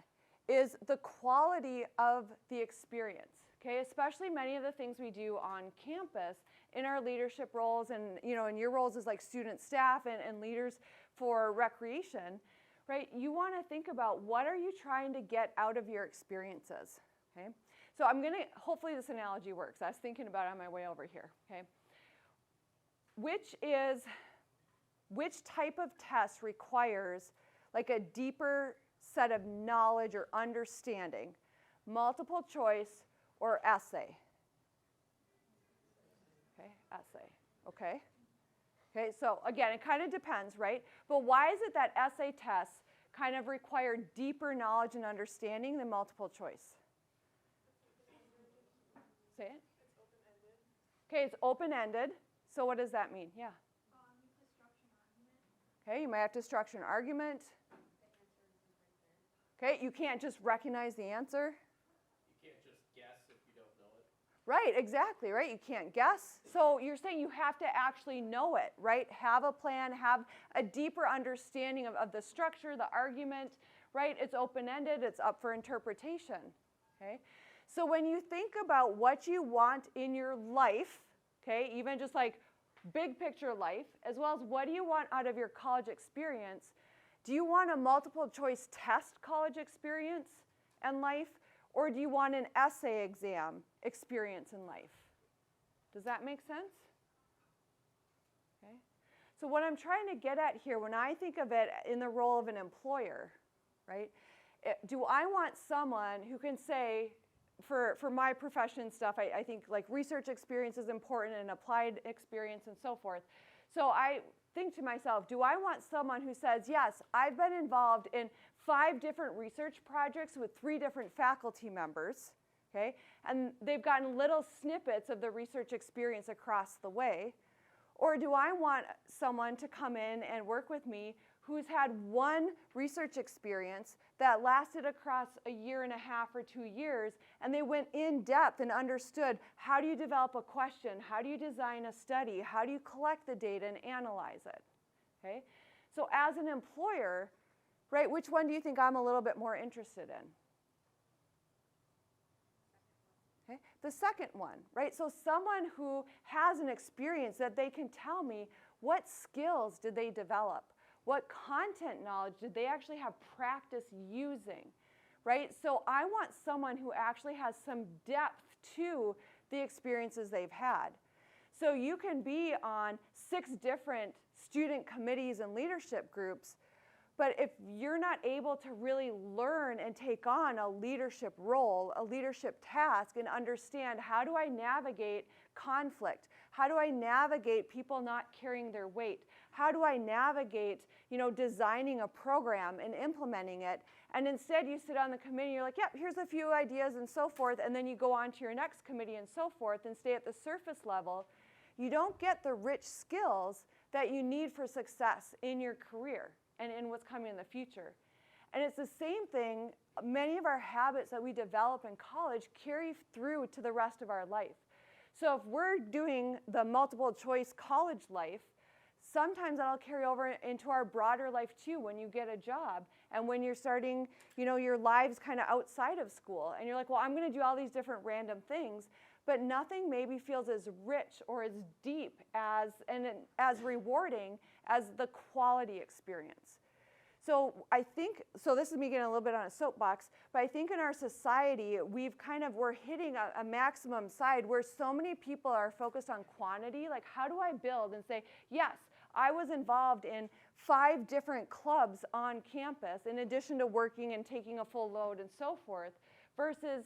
[SPEAKER 1] is the quality of the experience, okay? Especially many of the things we do on campus in our leadership roles and, you know, in your roles as like student staff and leaders for recreation, right? You want to think about what are you trying to get out of your experiences, okay? So I'm going to, hopefully this analogy works. I was thinking about it on my way over here, okay? Which type of test requires like a deeper set of knowledge or understanding? Multiple choice or essay? Okay, essay, okay? Okay, so again, it kind of depends, right? But why is it that essay tests kind of require deeper knowledge and understanding than multiple choice? Say it?
[SPEAKER 3] It's open-ended.
[SPEAKER 1] Okay, it's open-ended. So what does that mean? Yeah.
[SPEAKER 3] You have to structure an argument.
[SPEAKER 1] Okay, you might have to structure an argument.
[SPEAKER 3] The answer isn't right there.
[SPEAKER 1] Okay, you can't just recognize the answer.
[SPEAKER 2] You can't just guess if you don't know it.
[SPEAKER 1] Right, exactly, right? You can't guess. So you're saying you have to actually know it, right? Have a plan, have a deeper understanding of the structure, the argument, right? It's open-ended, it's up for interpretation, okay? So when you think about what you want in your life, okay, even just like big picture life, as well as what do you want out of your college experience, do you want a multiple choice test college experience and life, or do you want an essay exam experience in life? Does that make sense? Okay. So what I'm trying to get at here, when I think of it in the role of an employer, right, do I want someone who can say, for my profession stuff, I think like research experience is important and applied experience and so forth. So I think to myself, do I want someone who says, yes, I've been involved in 5 different research projects with 3 different faculty members, okay, and they've gotten little snippets of the research experience across the way? Or do I want someone to come in and work with me who's had 1 research experience that lasted across a year and a half or 2 years, and they went in depth and understood how do you develop a question, how do you design a study, how do you collect the data and analyze it, okay? So as an employer, right, which one do you think I'm a little bit more interested in? Okay? The second one, right? So someone who has an experience that they can tell me what skills did they develop, what content knowledge did they actually have practice using, right? So I want someone who actually has some depth to the experiences they've had. So you can be on 6 different student committees and leadership groups, but if you're not able to really learn and take on a leadership role, a leadership task, and understand how do I navigate conflict? How do I navigate people not carrying their weight? How do I navigate, designing a program and implementing it? And instead you sit on the committee and you're like, yep, here's a few ideas and so forth, and then you go on to your next committee and so forth and stay at the surface level. You don't get the rich skills that you need for success in your career and in what's coming in the future. And it's the same thing, many of our habits that we develop in college carry through to the rest of our life. So if we're doing the multiple choice college life, sometimes that'll carry over into our broader life too when you get a job and when you're starting, your lives kind of outside of school. And you're like, well, I'm going to do all these different random things, but nothing maybe feels as rich or as deep and as rewarding as the quality experience. So I think, this is me getting a little bit on a soapbox, but I think in our society, we're hitting a maximum side where so many people are focused on quantity, like how do I build and say, yes, I was involved in 5 different clubs on campus in addition to working and taking a full load and so forth, versus,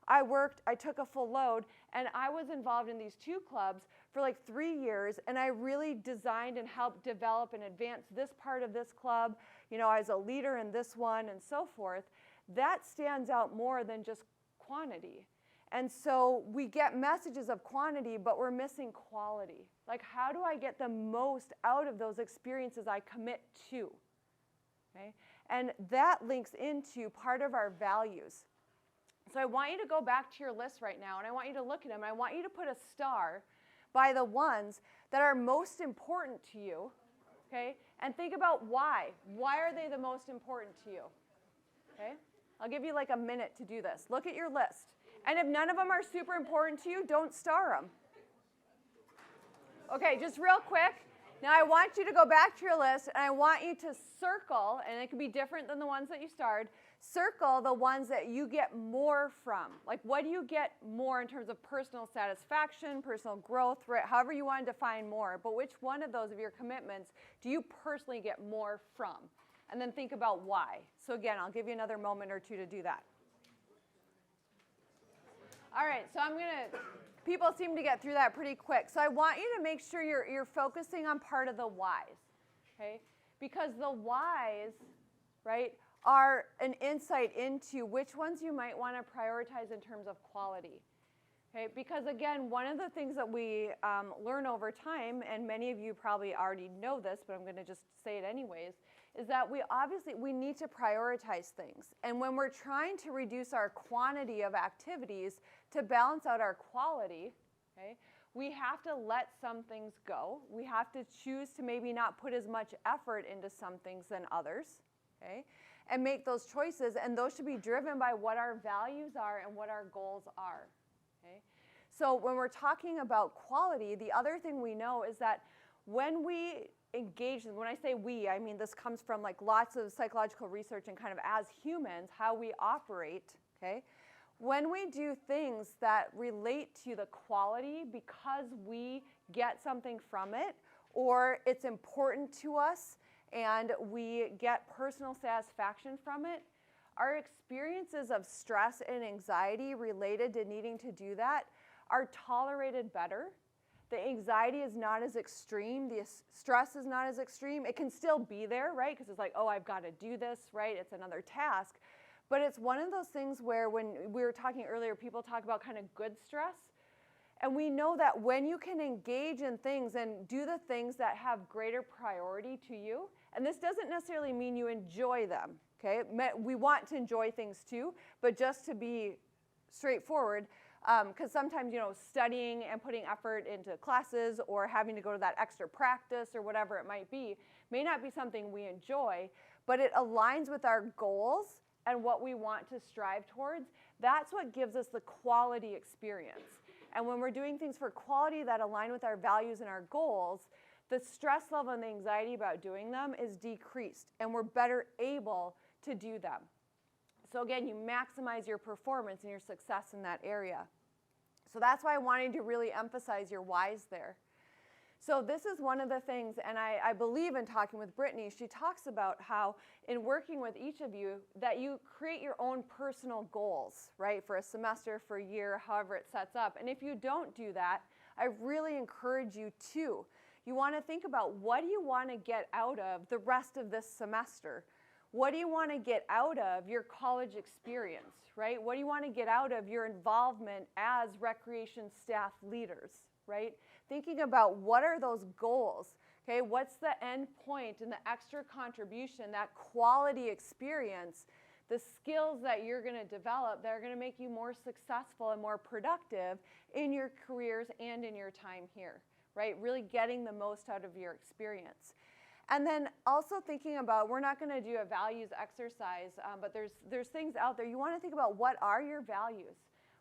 [SPEAKER 1] I took a full load and I was involved in these 2 clubs for like 3 years, and I really designed and helped develop and advance this part of this club, I was a leader in this one and so forth. That stands out more than just quantity. And so we get messages of quantity, but we're missing quality. Like, how do I get the most out of those experiences I commit to? Okay? And that links into part of our values. So I want you to go back to your list right now, and I want you to look at them, and I want you to put a star by the ones that are most important to you, okay? And think about why. Why are they the most important to you? Okay? I'll give you like a minute to do this. Look at your list. And if none of them are super important to you, don't star them. Okay, just real quick. Now I want you to go back to your list, and I want you to circle, and it can be different than the ones that you starred. Circle the ones that you get more from. Like, what do you get more in terms of personal satisfaction, personal growth, right? However you want to define more. But which one of those of your commitments do you personally get more from? And then think about why. So again, I'll give you another moment or 2 to do that. All right, so people seem to get through that pretty quick. So I want you to make sure you're focusing on part of the whys, okay? Because the whys, right, are an insight into which ones you might want to prioritize in terms of quality. Okay? Because again, one of the things that we learn over time, and many of you probably already know this, but I'm going to just say it anyways, is that we need to prioritize things. And when we're trying to reduce our quantity of activities to balance out our quality, okay, we have to let some things go. We have to choose to maybe not put as much effort into some things than others, okay? And make those choices, and those should be driven by what our values are and what our goals are, okay? So when we're talking about quality, the other thing we know is that when we engage, when I say we, I mean this comes from like lots of psychological research and kind of as humans, how we operate, okay? When we do things that relate to the quality because we get something from it, or it's important to us and we get personal satisfaction from it, our experiences of stress and anxiety related to needing to do that are tolerated better. The anxiety is not as extreme. The stress is not as extreme. It can still be there, right? Because it's like, oh, I've got to do this, right? It's another task. But it's one of those things where when we were talking earlier, people talk about kind of good stress. And we know that when you can engage in things and do the things that have greater priority to you, and this doesn't necessarily mean you enjoy them, okay? We want to enjoy things too, but just to be straightforward, because sometimes, studying and putting effort into classes or having to go to that extra practice or whatever it might be may not be something we enjoy, but it aligns with our goals and what we want to strive towards. That's what gives us the quality experience. And when we're doing things for quality that align with our values and our goals, the stress level and the anxiety about doing them is decreased, and we're better able to do them. So again, you maximize your performance and your success in that area. So that's why I wanted to really emphasize your whys there. So this is one of the things, and I believe in talking with Brittany, she talks about how in working with each of you, that you create your own personal goals, right, for a semester, for a year, however it sets up. And if you don't do that, I really encourage you to. You want to think about, what do you want to get out of the rest of this semester? What do you want to get out of your college experience, right? What do you want to get out of your involvement as recreation staff leaders, right? Thinking about what are those goals, okay? What's the end point and the extra contribution, that quality experience, the skills that you're going to develop that are going to make you more successful and more productive in your careers and in your time here, right? Really getting the most out of your experience. And then also thinking about, we're not going to do a values exercise, but there's things out there. You want to think about, what are your values?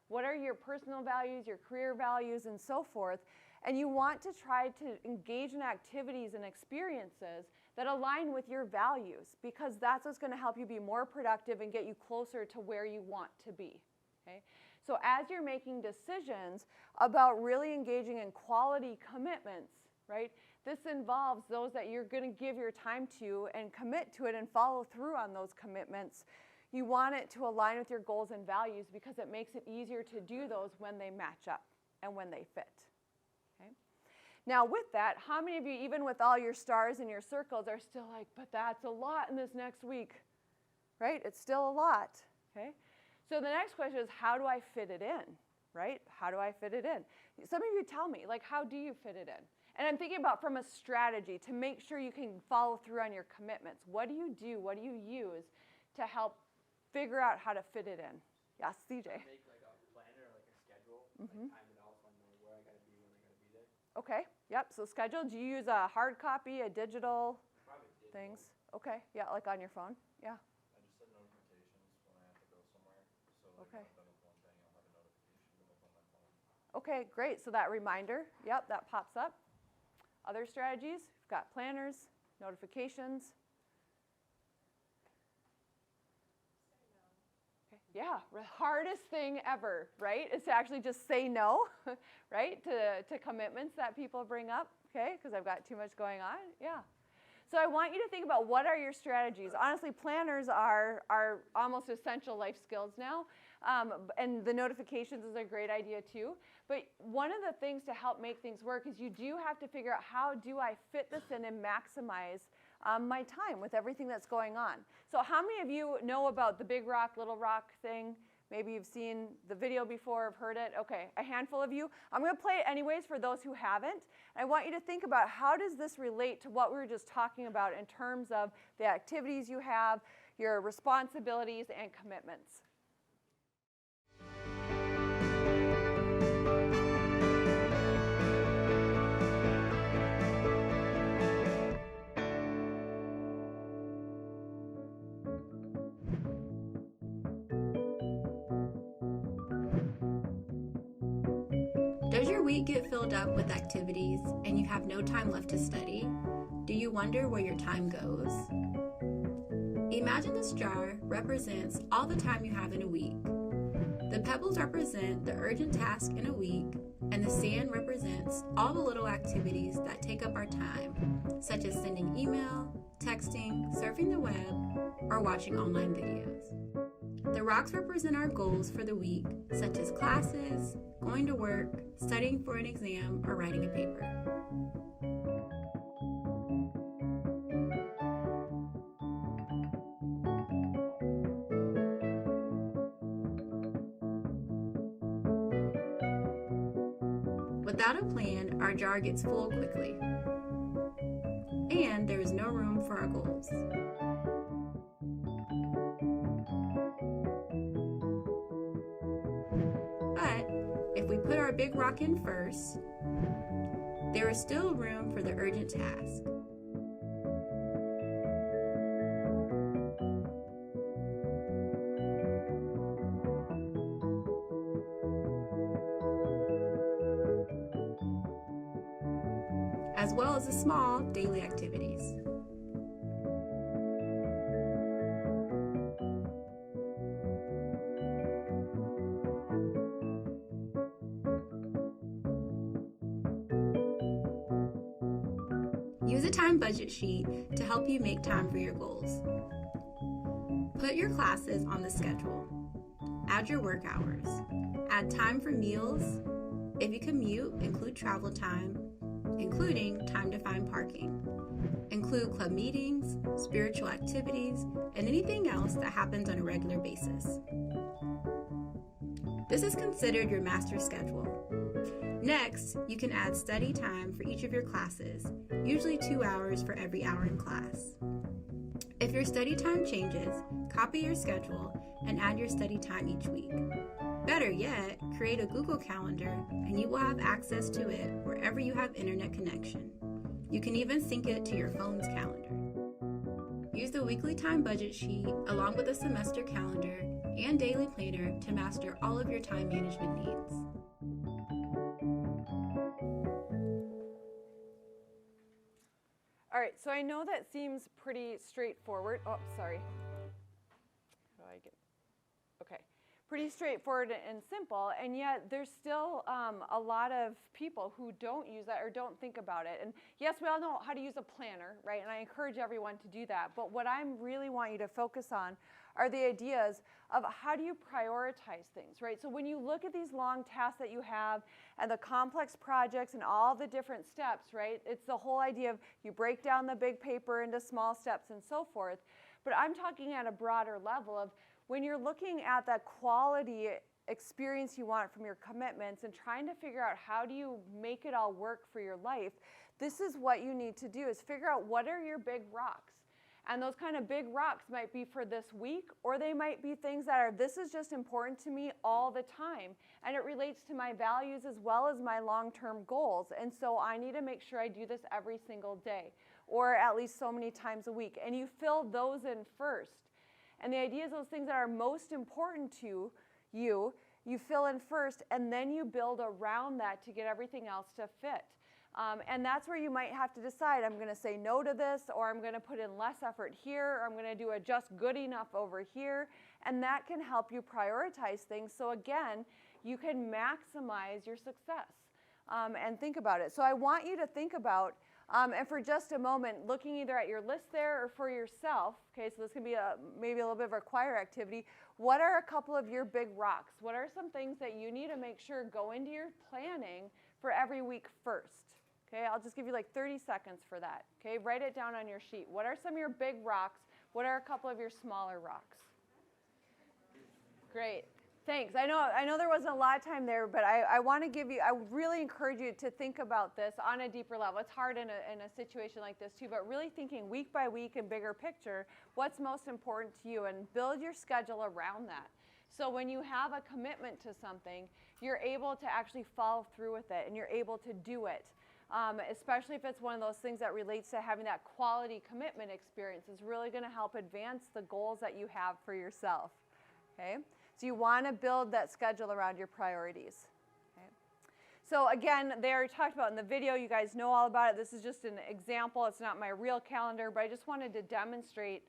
[SPEAKER 1] What are your personal values, your career values, and so forth? And you want to try to engage in activities and experiences that align with your values, because that's what's going to help you be more productive and get you closer to where you want to be. Okay? So as you're making decisions about really engaging in quality commitments, right? This involves those that you're going to give your time to and commit to it and follow through on those commitments. You want it to align with your goals and values, because it makes it easier to do those when they match up and when they fit. Okay? Now with that, how many of you, even with all your stars and your circles, are still like, but that's a lot in this next week, right? It's still a lot, okay? So the next question is, how do I fit it in, right? How do I fit it in? Some of you tell me, like, how do you fit it in? And I'm thinking about from a strategy to make sure you can follow through on your commitments. What do you do? What do you use to help figure out how to fit it in? Yes, CJ.
[SPEAKER 2] Make like a planner, like a schedule, like time it out so I know where I gotta be, when I gotta be there.
[SPEAKER 1] Okay, yep, so schedule. Do you use a hard copy, a digital
[SPEAKER 2] Probably digital.
[SPEAKER 1] things? Okay, yeah, like on your phone, yeah.
[SPEAKER 5] I just set notifications when I have to go somewhere. So like
[SPEAKER 1] Okay.
[SPEAKER 5] when I'm done with one thing, I'll have a notification come up on my phone.
[SPEAKER 1] Okay, great, so that reminder, yep, that pops up. Other strategies, you've got planners, notifications. Okay. Yeah, hardest thing ever, right, is to actually just say no, right, to commitments that people bring up, okay, because I've got too much going on, yeah. So I want you to think about, what are your strategies? Honestly, planners are almost essential life skills now, and the notifications is a great idea too. But one of the things to help make things work is you do have to figure out, how do I fit this in and maximize my time with everything that's going on. So how many of you know about the Big Rock, Little Rock thing? Maybe you've seen the video before, have heard it. Okay, a handful of you. I'm going to play it anyways for those who haven't. I want you to think about, how does this relate to what we were just talking about in terms of the activities you have, your responsibilities and commitments.
[SPEAKER 6] Does your week get filled up with activities and you have no time left to study? Do you wonder where your time goes? Imagine this jar represents all the time you have in a week. The pebbles represent the urgent task in a week, and the sand represents all the little activities that take up our time, such as sending email, texting, surfing the web, or watching online videos. The rocks represent our goals for the week, such as classes, going to work, studying for an exam, or writing a paper. Without a plan, our jar gets full quickly, and there is no room for our goals. But if we put our big rock in first, there is still room for the urgent task. As well as the small daily activities. Use a time budget sheet to help you make time for your goals. Put your classes on the schedule. Add your work hours. Add time for meals. If you commute, include travel time, including time to find parking. Include club meetings, spiritual activities, and anything else that happens on a regular basis. This is considered your master schedule. Next, you can add study time for each of your classes, usually 2 hours for every hour in class. If your study time changes, copy your schedule and add your study time each week. Better yet, create a Google Calendar and you will have access to it wherever you have internet connection. You can even sync it to your phone's calendar. Use the weekly time budget sheet along with a semester calendar and daily planner to master all of your time management needs.
[SPEAKER 1] All right, so I know that seems pretty straightforward. Oh, sorry. How do I get? Okay. Pretty straightforward and simple, and yet there's still a lot of people who don't use that or don't think about it. And yes, we all know how to use a planner, right? And I encourage everyone to do that. But what I really want you to focus on are the ideas of how do you prioritize things, right? So when you look at these long tasks that you have and the complex projects and all the different steps, right? It's the whole idea of you break down the big paper into small steps and so forth. But I'm talking at a broader level of when you're looking at that quality experience you want from your commitments and trying to figure out how do you make it all work for your life, this is what you need to do is figure out what are your big rocks. And those kind of big rocks might be for this week, or they might be things that are, this is just important to me all the time. And it relates to my values as well as my long-term goals. And so I need to make sure I do this every single day, or at least so many times a week. And you fill those in first. And the idea is those things that are most important to you, you fill in first, and then you build around that to get everything else to fit. And that's where you might have to decide, I'm going to say no to this, or I'm going to put in less effort here, or I'm going to do a just good enough over here. And that can help you prioritize things. So again, you can maximize your success and think about it. So I want you to think about, and for just a moment, looking either at your list there or for yourself, okay, so this can be maybe a little bit of a choir activity. What are a couple of your big rocks? What are some things that you need to make sure go into your planning for every week first? Okay, I'll just give you like 30 seconds for that. Okay, write it down on your sheet. What are some of your big rocks? What are a couple of your smaller rocks? Great. Thanks. I know there wasn't a lot of time there, but I want to give you, I really encourage you to think about this on a deeper level. It's hard in a situation like this too, but really thinking week by week and bigger picture, what's most important to you, and build your schedule around that. So when you have a commitment to something, you're able to actually follow through with it, and you're able to do it. Especially if it's one of those things that relates to having that quality commitment experience, is really going to help advance the goals that you have for yourself. Okay? So you want to build that schedule around your priorities. Okay? So again, they already talked about in the video, you guys know all about it. This is just an example. It's not my real calendar, but I just wanted to demonstrate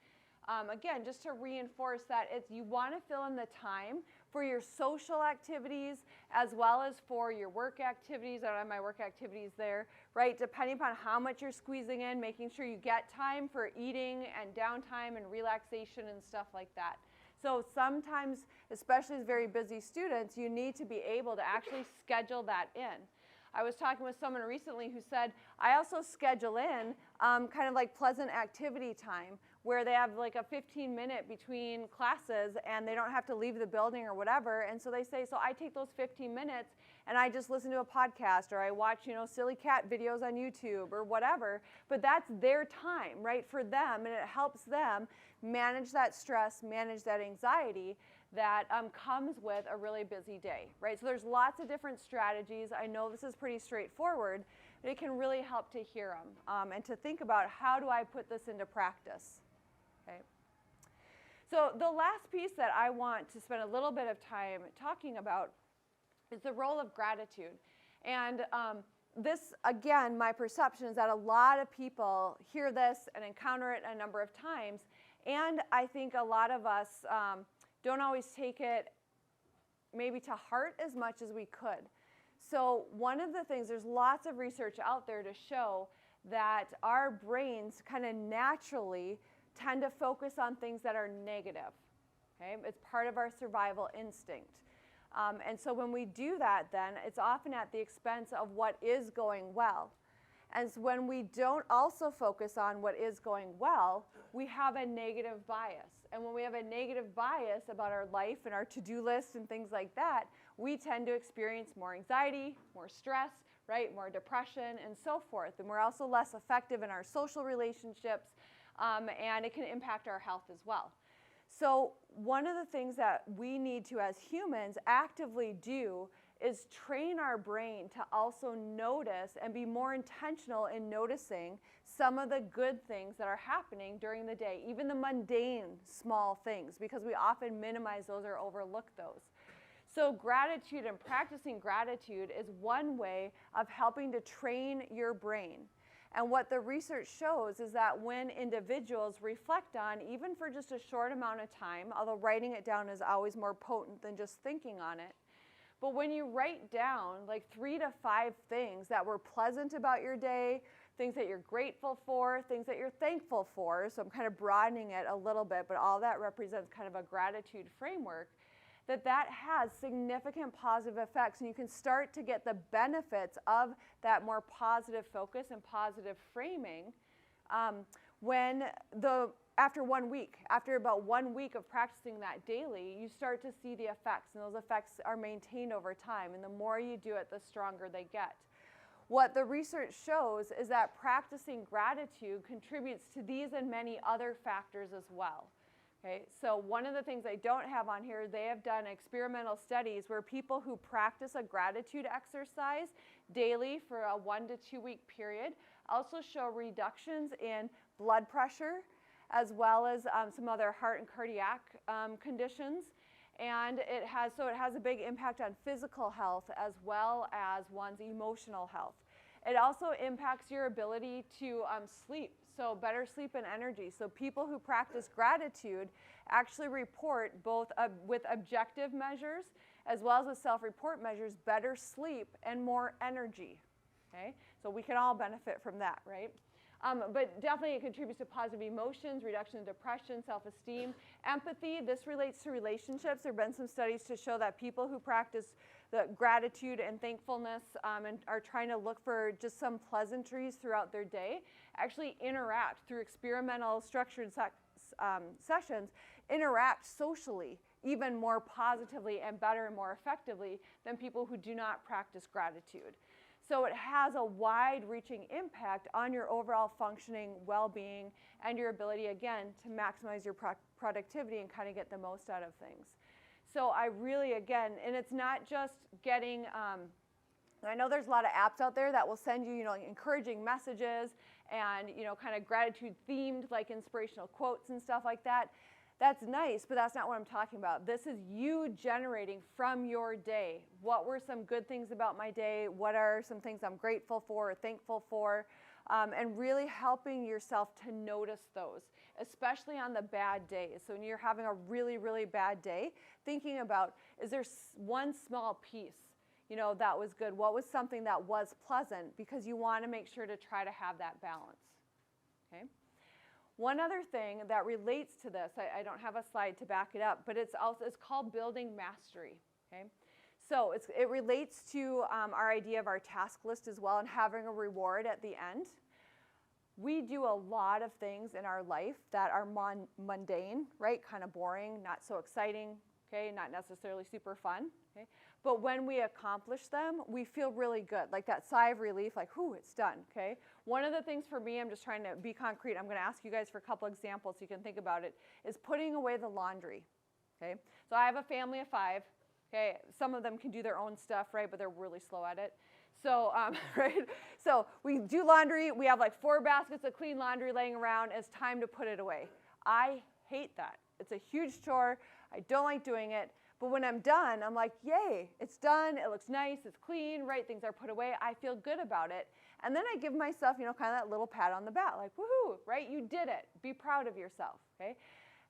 [SPEAKER 1] Again, just to reinforce that you want to fill in the time for your social activities as well as for your work activities. I don't have my work activities there, right? Depending upon how much you're squeezing in, making sure you get time for eating and downtime and relaxation and stuff like that. So sometimes, especially as very busy students, you need to be able to actually schedule that in. I was talking with someone recently who said, I also schedule in kind of like pleasant activity time where they have like a 15-minute between classes and they don't have to leave the building or whatever. And so they say, so I take those 15 minutes and I just listen to a podcast or I watch, silly cat videos on YouTube or whatever. But that's their time, right, for them, and it helps them manage that stress, manage that anxiety that comes with a really busy day, right? So there's lots of different strategies. I know this is pretty straightforward, but it can really help to hear them and to think about how do I put this into practice, okay? So the last piece that I want to spend a little bit of time talking about is the role of gratitude. And this, again, my perception is that a lot of people hear this and encounter it a number of times, and I think a lot of us don't always take it maybe to heart as much as we could. So one of the things, there's lots of research out there to show that our brains kind of naturally tend to focus on things that are negative. Okay? It's part of our survival instinct. And so when we do that, then it's often at the expense of what is going well. And so when we don't also focus on what is going well, we have a negative bias. And when we have a negative bias about our life and our to-do list and things like that, we tend to experience more anxiety, more stress, right, more depression, and so forth. And we're also less effective in our social relationships, and it can impact our health as well. So one of the things that we need to, as humans, actively do is train our brain to also notice and be more intentional in noticing some of the good things that are happening during the day, even the mundane small things, because we often minimize those or overlook those. So gratitude and practicing gratitude is one way of helping to train your brain. And what the research shows is that when individuals reflect on, even for just a short amount of time, although writing it down is always more potent than just thinking on it, but when you write down like 3 to 5 things that were pleasant about your day, things that you're grateful for, things that you're thankful for, so I'm kind of broadening it a little bit, but all that represents kind of a gratitude framework, that has significant positive effects, and you can start to get the benefits of that more positive focus and positive framing after 1 week. After about 1 week of practicing that daily, you start to see the effects, and those effects are maintained over time, and the more you do it, the stronger they get. What the research shows is that practicing gratitude contributes to these and many other factors as well. Okay, so one of the things I don't have on here, they have done experimental studies where people who practice a gratitude exercise daily for a 1 to 2 week period also show reductions in blood pressure as well as some other heart and cardiac conditions. And it has a big impact on physical health as well as one's emotional health. It also impacts your ability to sleep, so better sleep and energy. So people who practice gratitude actually report both with objective measures as well as with self-report measures better sleep and more energy. Okay? So we can all benefit from that, right? But definitely it contributes to positive emotions, reduction in depression, self-esteem, empathy. This relates to relationships. There have been some studies to show that people who practice the gratitude and thankfulness and are trying to look for just some pleasantries throughout their day actually interact through experimental structured sessions, interact socially even more positively and better and more effectively than people who do not practice gratitude. So it has a wide-reaching impact on your overall functioning, well-being, and your ability, again, to maximize your productivity and kind of get the most out of things. So I really, again, and it's not just getting, I know there's a lot of apps out there that will send you, encouraging messages and, kind of gratitude-themed, like inspirational quotes and stuff like that. That's nice, but that's not what I'm talking about. This is you generating from your day. What were some good things about my day? What are some things I'm grateful for or thankful for? And really helping yourself to notice those. especially on the bad days. So when you're having a really, really bad day, thinking about, is there one small piece, that was good? What was something that was pleasant? Because you want to make sure to try to have that balance, okay? One other thing that relates to this, I don't have a slide to back it up, but it's called building mastery, okay? So it relates to our idea of our task list as well and having a reward at the end. We do a lot of things in our life that are mundane, right? Kind of boring, not so exciting, okay? Not necessarily super fun, okay? But when we accomplish them, we feel really good, like that sigh of relief, like, whew, it's done, okay? One of the things for me, I'm just trying to be concrete, I'm going to ask you guys for a couple examples so you can think about it, is putting away the laundry, okay? So I have a family of 5, okay? Some of them can do their own stuff, right, but they're really slow at it. So, right? So we do laundry, we have like 4 baskets of clean laundry laying around, it's time to put it away. I hate that. It's a huge chore, I don't like doing it. But when I'm done, I'm like, yay, it's done, it looks nice, it's clean, right? Things are put away, I feel good about it. And then I give myself, kind of that little pat on the back, like, woohoo, right? You did it. Be proud of yourself, okay?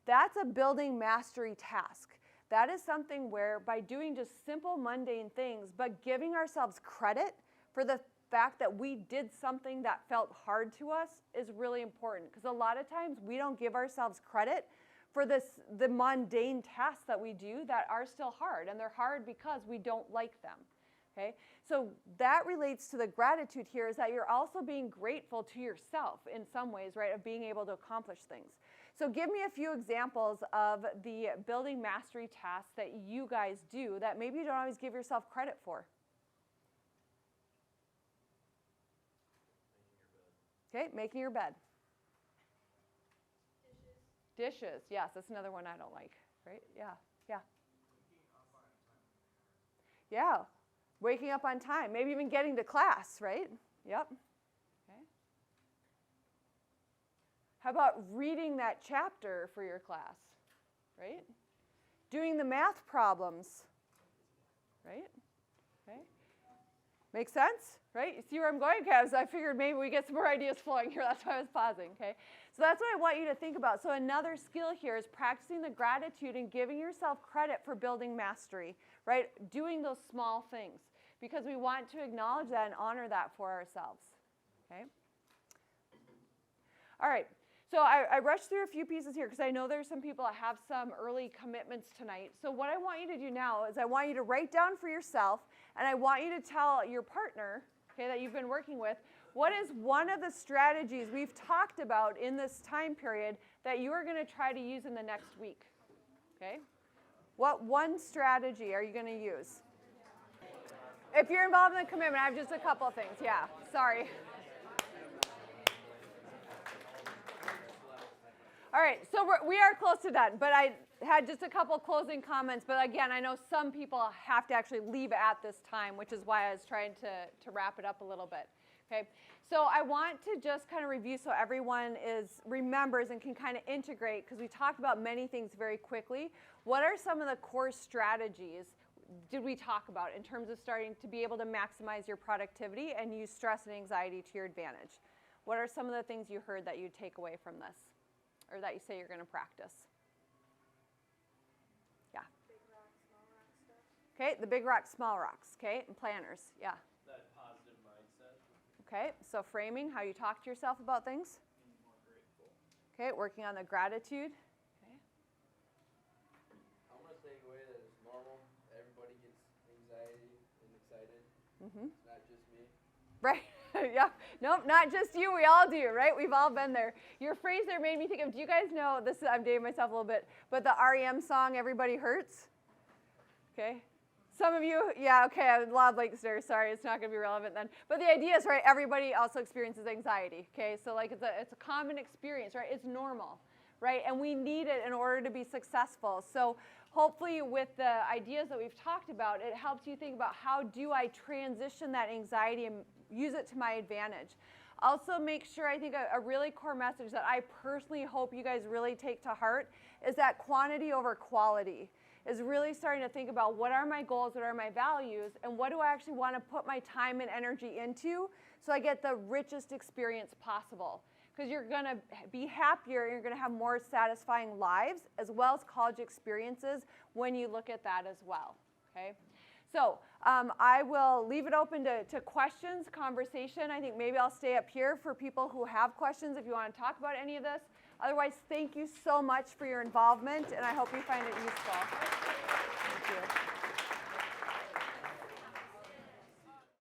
[SPEAKER 1] That's a building mastery task. That is something where by doing just simple mundane things, but giving ourselves credit for the fact that we did something that felt hard to us is really important. Because a lot of times we don't give ourselves credit for the mundane tasks that we do that are still hard, and they're hard because we don't like them, okay? So that relates to the gratitude here, is that you're also being grateful to yourself in some ways, right, of being able to accomplish things. So give me a few examples of the building mastery tasks that you guys do that maybe you don't always give yourself credit for. Okay, making your bed. Dishes, yes, that's another one I don't like, right? Yeah. Yeah, waking up on time, maybe even getting to class, right? Yep. Okay. How about reading that chapter for your class, right? Doing the math problems, right? Okay. Make sense, right? You see where I'm going? Okay, so I figured maybe we get some more ideas flowing here. That's why I was pausing, okay? So that's what I want you to think about. So another skill here is practicing the gratitude and giving yourself credit for building mastery, right? Doing those small things, because we want to acknowledge that and honor that for ourselves, okay? All right. So I rushed through a few pieces here because I know there's some people that have some early commitments tonight. So what I want you to do now is I want you to write down for yourself, and I want you to tell your partner, okay, that you've been working with, what is one of the strategies we've talked about in this time period that you are going to try to use in the next week, okay? What one strategy are you going to use? If you're involved in the commitment, I have just a couple of things. Yeah, sorry. All right, so we are close to done, but I had just a couple closing comments. But again, I know some people have to actually leave at this time, which is why I was trying to wrap it up a little bit. Okay, so I want to just kind of review so everyone remembers and can kind of integrate, because we talked about many things very quickly. What are some of the core strategies did we talk about in terms of starting to be able to maximize your productivity and use stress and anxiety to your advantage? What are some of the things you heard that you'd take away from this, or that you say you're going to practice? Yeah.
[SPEAKER 3] Big rock, small rock stuff.
[SPEAKER 1] Okay, the big rocks, small rocks, okay, and planners, yeah.
[SPEAKER 2] That positive mindset.
[SPEAKER 1] Okay, so framing, how you talk to yourself about things.
[SPEAKER 2] Being more grateful.
[SPEAKER 1] Okay, working on the gratitude. Okay.
[SPEAKER 7] I'm going to take away that it's normal. Everybody gets anxiety and excited.
[SPEAKER 1] Mm-hmm.
[SPEAKER 7] It's not just me.
[SPEAKER 1] Right, yeah, nope, not just you, we all do, right? We've all been there. Your phrase there made me think of, do you guys know, I'm dating myself a little bit, but the REM song, Everybody Hurts? Okay. Some of you, yeah, okay, I loud like stairs, sorry, it's not going to be relevant then. But the idea is, right, everybody also experiences anxiety, okay? So like it's a common experience, right? It's normal, right? And we need it in order to be successful. So hopefully with the ideas that we've talked about, it helps you think about how do I transition that anxiety and use it to my advantage. Also make sure, I think a really core message that I personally hope you guys really take to heart is that quantity over quality. Is really starting to think about what are my goals, what are my values, and what do I actually want to put my time and energy into so I get the richest experience possible. because you're going to be happier and you're going to have more satisfying lives as well as college experiences when you look at that as well. Okay? So I will leave it open to questions, conversation. I think maybe I'll stay up here for people who have questions if you want to talk about any of this. Otherwise, thank you so much for your involvement, and I hope you find it useful. Thank you.